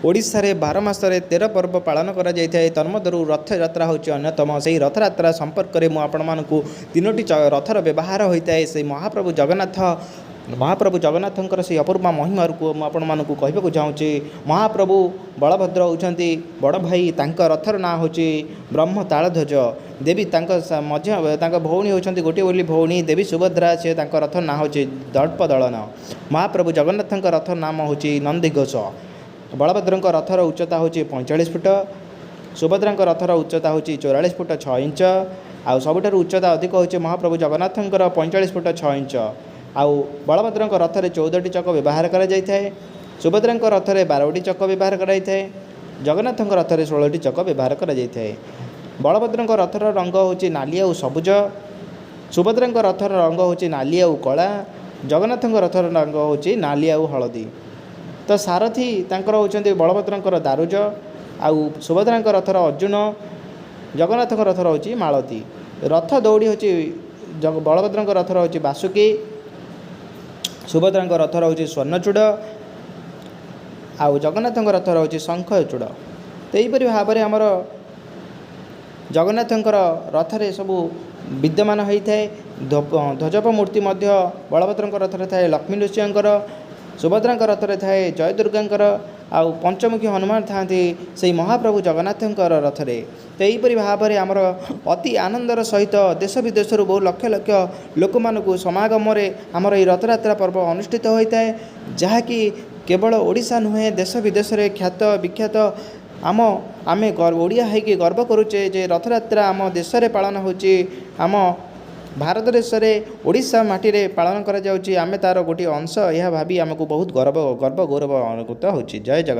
ओडिशा रे 12 मासरे 13 पर्व पालन करा जाए तन्मध्य रथयात्रा हूँ अन्यतम से रथयात्रा संपर्क में मुझे तीनोटी रथर व्यवहार होता है से महाप्रभु जगन्नाथंकर से अपूर्व महिमा को मुझे कहवाक चाहूँगी। महाप्रभु बलभद्र होती बड़ भाई रथर ना हूँ ब्रह्म तालध्वज देवी मध्य भौणी होती गोटे बोली भौणी देवी सुभद्रा से रथ ना हूँ दर्प दलन। महाप्रभु जगन्नाथ रथर नाम हूँ नंदीघोष। बलभद्र रथर उच्चता हूँ 45 फुट सुभद्रा रथर उच्चता हूँ 44 फुट 6 इंच आउ सबुठार उच्चता अधिक हूँ महाप्रभु जगन्नाथ 45 फुट 6 इंच आउ बलभद्र रथर 14टी चक व्यवहार करा सुभद्रा रथर 12टी चक व्यवहार कराए जगन्नाथ रथर 16टी चक व्यवहार कराए। बलभद्र रथर रंग हूँ नाली आउ सबुज सुभद्रा रथर रंग हूँ नाली आउ कला जगन्नाथ रथर रंग हूँ नाली आउ हलदी। तो सारथी तांकर होचंती बलभद्र दारुज आउ सुभद्रा रथर अर्जुन जगन्नाथ रथर हूँ मालती। रथ दौड़ी हूँ बलभद्र रथर हूँ बासुकी सुभद्रा रथर हूँ स्वर्णचूड़ आउ जगन्नाथ रथर हूँ शंखचूड़। तो यहीपरि भाव में आमर जगन्नाथ रथरे सबू विद्यमान होता है। ध्वजप मूर्ति बलभद्र रथरे थाए लक्ष्मी नृसिंहकर सुभद्रा रथरे थाए जय दुर्गा आउ पंचमुखी हनुमान था से महाप्रभु जगन्नाथ रथरे। तो यहीपरि भाव में आमर अति आनंदर सहित देश विदेश बहु लक्ष लक्ष लोक मानू समागम आमर ये रथयात्रा पर्व अनुष्ठित होता है जहाँकि केवल ओडिशा नुहे देश विदेश में ख्यात विख्यात आम ओडिया होइकी गर्व करुचे जे रथयात्रा आम देश में पालन होची आम भारत देश में ओडिशा माटी रे पालन करा जाउची आमे तार गोटे अंश यह भावी आमको बहुत गर्व गौरव अनुभूत होची। जय जगन्नाथ।